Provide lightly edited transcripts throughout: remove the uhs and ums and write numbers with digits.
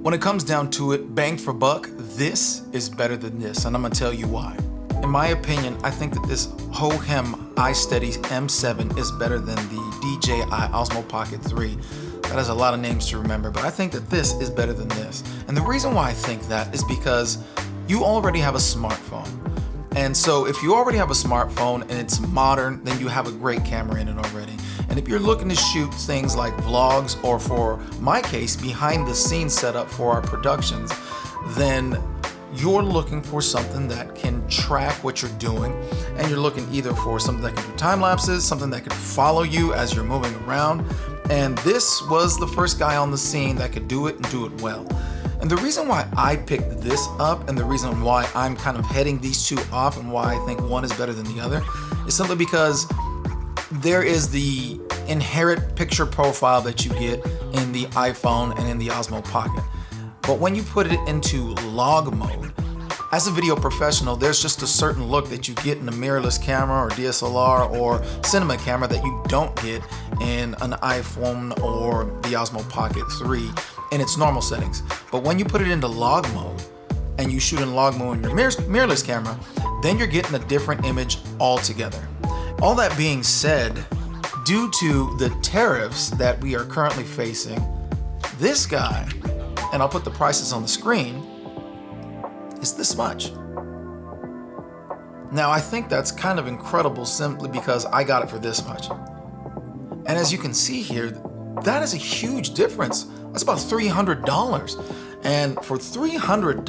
When it comes down to it, bang for buck, this is better than this, and I'm gonna tell you why. In my opinion, I think that this Hohem iSteady M7 is better than the DJI Osmo Pocket 3. That has a lot of names to remember, but I think that this is better than this. And the reason why I think that is because you already have a smartphone. And so if you already have a smartphone and it's modern, then you have a great camera in it already. And if you're looking to shoot things like vlogs, or for my case, behind the scenes setup for our productions, then you're looking for something that can track what you're doing, and you're looking either for something that can do time lapses, something that can follow you as you're moving around. And this was the first guy on the scene that could do it and do it well. And the reason why I picked this up, and the reason why I'm kind of heading these two off, and why I think one is better than the other, is simply because there is the inherent picture profile that you get in the iPhone and in the Osmo Pocket. But when you put it into log mode, as a video professional, there's just a certain look that you get in a mirrorless camera or DSLR or cinema camera that you don't get in an iPhone or the Osmo Pocket 3 in its normal settings. But when you put it into log mode and you shoot in log mode in your mirrorless camera, then you're getting a different image altogether. All that being said, due to the tariffs that we are currently facing, this guy, and I'll put the prices on the screen, is this much. Now, I think that's kind of incredible simply because I got it for this much. And as you can see here, that is a huge difference. That's about $300. And for $300,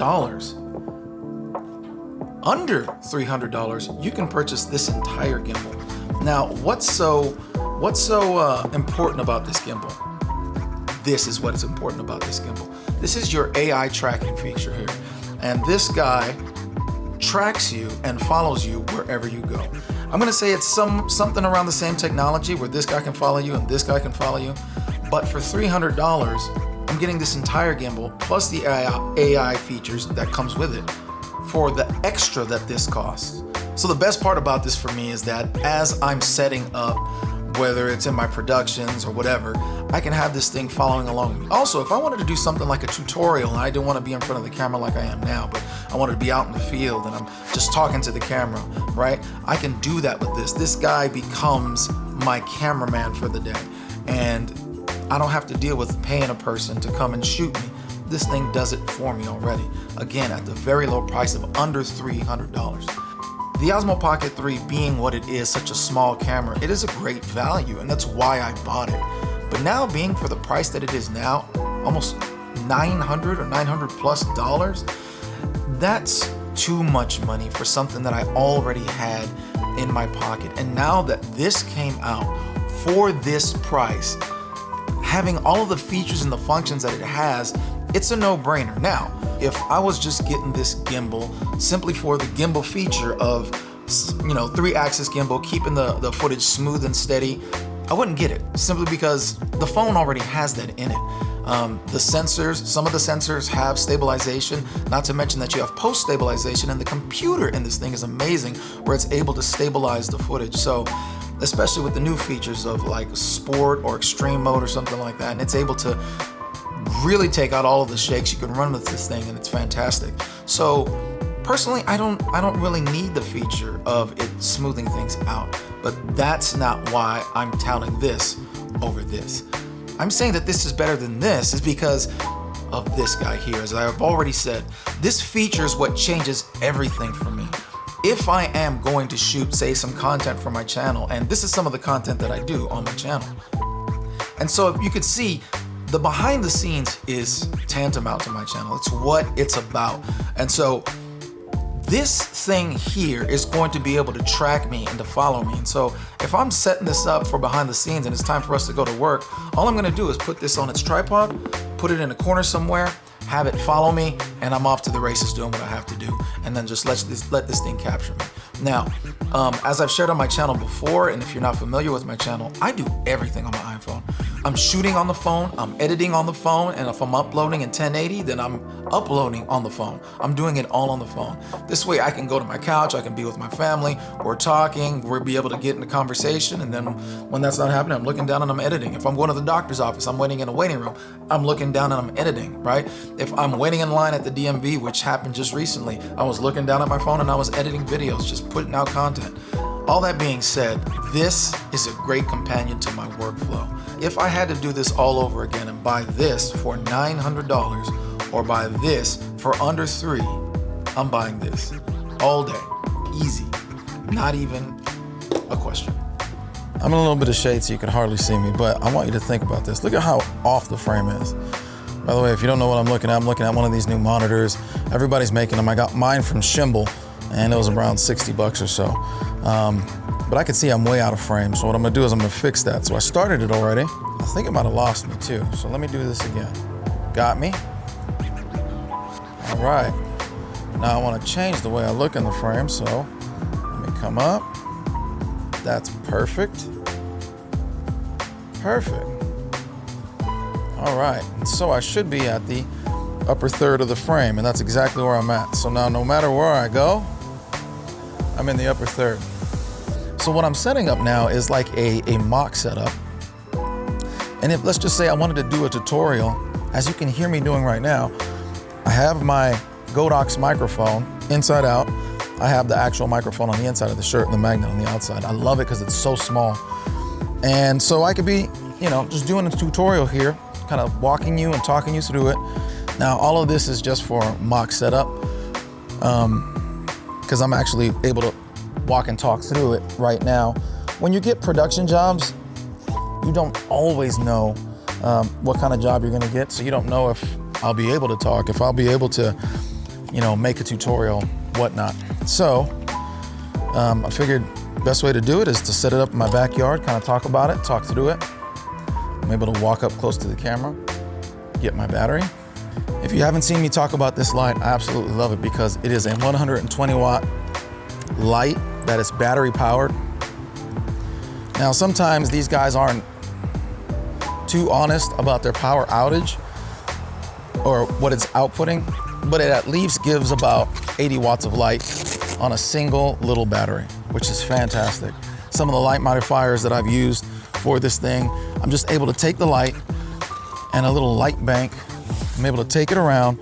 under $300, you can purchase this entire gimbal. Now, what's so important about this gimbal? This is what's important about this gimbal. This is your AI tracking feature here. And this guy tracks you and follows you wherever you go. I'm gonna say it's something around the same technology where this guy can follow you and this guy can follow you. But for $300, I'm getting this entire gimbal plus the AI features that comes with it for the extra that this costs. So the best part about this for me is that as I'm setting up, whether it's in my productions or whatever, I can have this thing following along with me. Also, if I wanted to do something like a tutorial and I didn't want to be in front of the camera like I am now, but I wanted to be out in the field and I'm just talking to the camera, right? I can do that with this. This guy becomes my cameraman for the day. And I don't have to deal with paying a person to come and shoot me. This thing does it for me already. Again, at the very low price of under $300. The Osmo Pocket 3 being what it is, such a small camera, it is a great value, and that's why I bought it. But now being for the price that it is now, almost $900 or $900 plus dollars, that's too much money for something that I already had in my pocket. And now that this came out for this price, having all of the features and the functions that it has, it's a no-brainer. Now, if I was just getting this gimbal simply for the gimbal feature of, 3-axis gimbal, keeping the footage smooth and steady, I wouldn't get it, simply because the phone already has that in it. The sensors, some of the sensors have stabilization, not to mention that you have post-stabilization, and the computer in this thing is amazing, where it's able to stabilize the footage. So, especially with the new features of like sport or extreme mode or something like that, and it's able to really take out all of the shakes. You can run with this thing and it's fantastic. So personally, I don't really need the feature of it smoothing things out, but that's not why I'm touting this over this. I'm saying that this is better than this is because of this guy here. As I've already said, this feature is what changes everything for me. If I am going to shoot, say, some content for my channel, and this is some of the content that I do on my channel. And so you could see the behind the scenes is tantamount to my channel. It's what it's about. And so this thing here is going to be able to track me and to follow me. And so if I'm setting this up for behind the scenes and it's time for us to go to work, all I'm gonna do is put this on its tripod, put it in a corner somewhere, have it follow me, and I'm off to the races doing what I have to do. And then just let this thing capture me. Now, as I've shared on my channel before, and if you're not familiar with my channel, I do everything on my iPhone. I'm shooting on the phone, I'm editing on the phone, and if I'm uploading in 1080, then I'm uploading on the phone. I'm doing it all on the phone. This way I can go to my couch, I can be with my family, we're talking, we'll be able to get in a conversation, and then when that's not happening, I'm looking down and I'm editing. If I'm going to the doctor's office, I'm waiting in a waiting room, I'm looking down and I'm editing, right? If I'm waiting in line at the DMV, which happened just recently, I was looking down at my phone and I was editing videos, just putting out content. All that being said, this is a great companion to my workflow. If I had to do this all over again and buy this for $900 or buy this for under $3, I'm buying this all day, easy, not even a question. I'm in a little bit of shade so you can hardly see me, but I want you to think about this. Look at how off the frame is. By the way, if you don't know what I'm looking at one of these new monitors. Everybody's making them. I got mine from Gimbal, and it was around 60 bucks or so. But I can see I'm way out of frame, so what I'm gonna do is I'm gonna fix that. So I started it already. I think it might have lost me too, so let me do this again. Got me? All right. Now I wanna change the way I look in the frame, so let me come up. That's perfect. Perfect. All right, and so I should be at the upper third of the frame, and that's exactly where I'm at. So now no matter where I go, I'm in the upper third. So what I'm setting up now is like a mock setup. And if, let's just say I wanted to do a tutorial, as you can hear me doing right now, I have my Godox microphone inside out. I have the actual microphone on the inside of the shirt and the magnet on the outside. I love it because it's so small. And so I could be, just doing a tutorial here, kind of walking you and talking you through it. Now, all of this is just for mock setup, because I'm actually able to walk and talk through it right now. When you get production jobs, you don't always know what kind of job you're gonna get, so you don't know if I'll be able to talk, if I'll be able to, make a tutorial, whatnot. So I figured best way to do it is to set it up in my backyard, kind of talk about it, talk through it. I'm able to walk up close to the camera, get my battery. If you haven't seen me talk about this light, I absolutely love it because it is a 120 watt light that is battery powered. Now, sometimes these guys aren't too honest about their power outage or what it's outputting, but it at least gives about 80 watts of light on a single little battery, which is fantastic. Some of the light modifiers that I've used for this thing, I'm just able to take the light and a little light bank. I'm able to take it around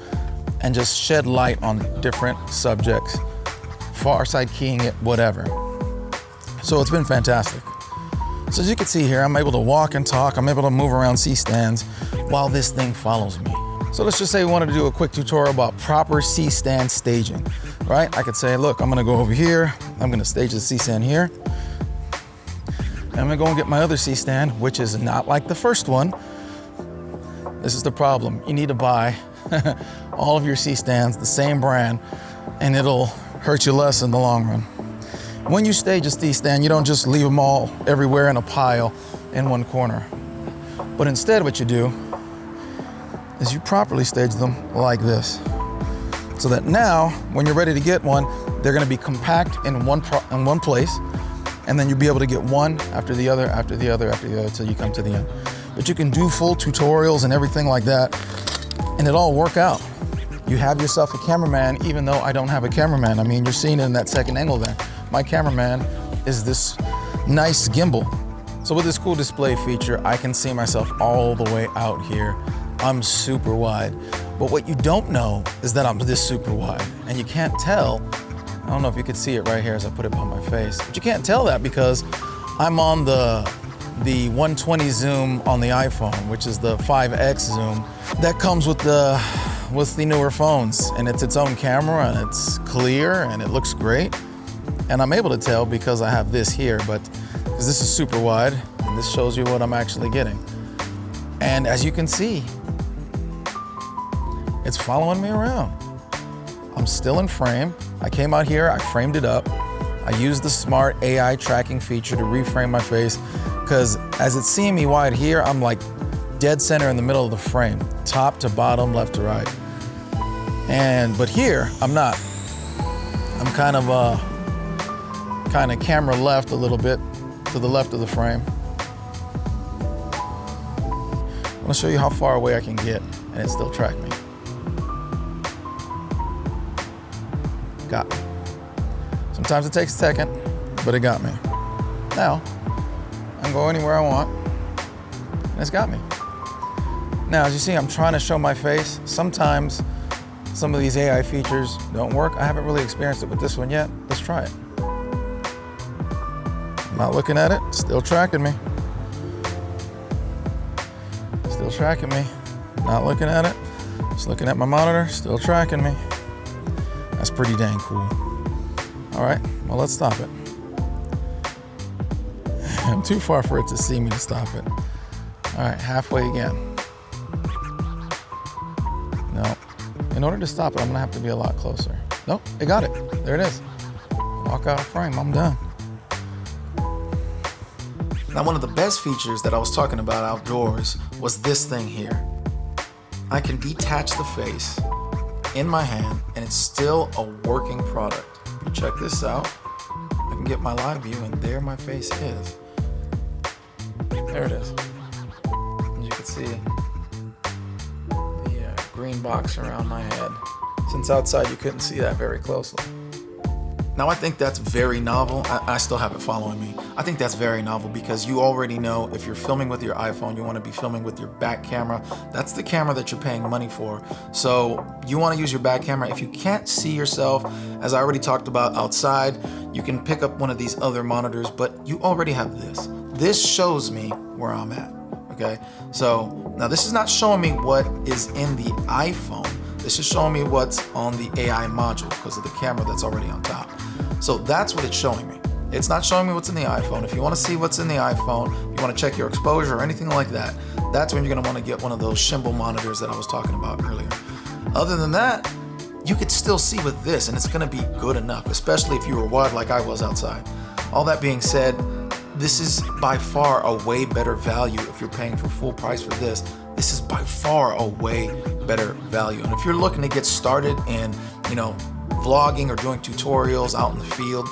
and just shed light on different subjects, far side keying it, whatever. So it's been fantastic. So as you can see here, I'm able to walk and talk. I'm able to move around C-stands while this thing follows me. So let's just say we wanted to do a quick tutorial about proper C-stand staging, right? I could say, look, I'm gonna go over here. I'm gonna stage the C-stand here. And I'm gonna go and get my other C-stand, which is not like the first one. This is the problem. You need to buy all of your C-stands, the same brand, and it'll hurt you less in the long run. When you stage a C-stand, you don't just leave them all everywhere in a pile in one corner. But instead what you do is you properly stage them like this. So that now, when you're ready to get one, they're gonna be compact in one place, and then you'll be able to get one after the other, after the other, after the other, till you come to the end. But you can do full tutorials and everything like that, and it all work out. You have yourself a cameraman, even though I don't have a cameraman. I mean, you're seeing it in that second angle there. My cameraman is this nice gimbal. So with this cool display feature, I can see myself all the way out here. I'm super wide. But what you don't know is that I'm this super wide. And you can't tell, I don't know if you could see it right here as I put it on my face, but you can't tell that because I'm on the 120 zoom on the iPhone, which is the 5X zoom that comes with the newer phones, and it's its own camera and it's clear and it looks great. And I'm able to tell because I have this here, but because this is super wide and this shows you what I'm actually getting. And as you can see, it's following me around. I'm still in frame. I came out here, I framed it up. I used the smart AI tracking feature to reframe my face because as it's seeing me wide here, I'm like dead center in the middle of the frame, top to bottom, left to right. But here, I'm not. I'm kind of camera left a little bit to the left of the frame. gonna show you how far away I can get and it still track me. Got me. Sometimes it takes a second, but it got me. Now, I can go anywhere I want, and it's got me. Now, as you see, I'm trying to show my face. Sometimes some of these AI features don't work. I haven't really experienced it with this one yet. Let's try it. I'm not looking at it, still tracking me. Still tracking me. Not looking at it, just looking at my monitor, still tracking me. That's pretty dang cool. All right, well, let's stop it. I'm too far for it to see me to stop it. All right, halfway again. No, in order to stop it, I'm gonna have to be a lot closer. Nope, it got it. There it is. Walk out of frame, I'm done. Now, one of the best features that I was talking about outdoors was this thing here. I can detach the face in my hand and it's still a working product. You check this out, I can get my live view and there my face is. There it is. As you can see, the green box around my head. Since outside you couldn't see that very closely. Now, I think that's very novel. I still have it following me. I think that's very novel because you already know if you're filming with your iPhone, you want to be filming with your back camera. That's the camera that you're paying money for. So you want to use your back camera. If you can't see yourself, as I already talked about outside, you can pick up one of these other monitors, but you already have this. This shows me where I'm at, okay? So now this is not showing me what is in the iPhone. This is showing me what's on the AI module because of the camera that's already on top. So that's what it's showing me. It's not showing me what's in the iPhone. If you want to see what's in the iPhone, you want to check your exposure or anything like that, that's when you're going to want to get one of those gimbal monitors that I was talking about earlier. Other than that, you could still see with this and it's going to be good enough, especially if you were wide like I was outside. All that being said, this is by far a way better value. If you're paying for full price for this, this is by far a way better value. And if you're looking to get started in, vlogging or doing tutorials out in the field,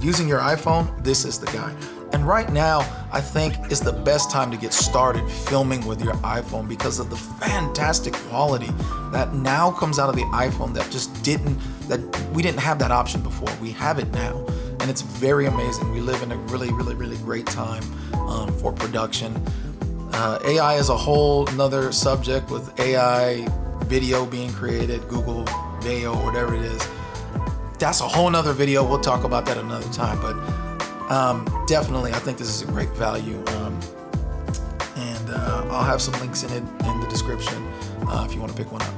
using your iPhone, this is the guy. And right now, I think is the best time to get started filming with your iPhone because of the fantastic quality that now comes out of the iPhone that we didn't have that option before. We have it now. And it's very amazing. We live in a really, really, really great time for production. AI is a whole nother subject with AI video being created, Google Video, whatever it is. That's a whole nother video. We'll talk about that another time. But definitely, I think this is a great value. And I'll have some links in the description if you want to pick one up.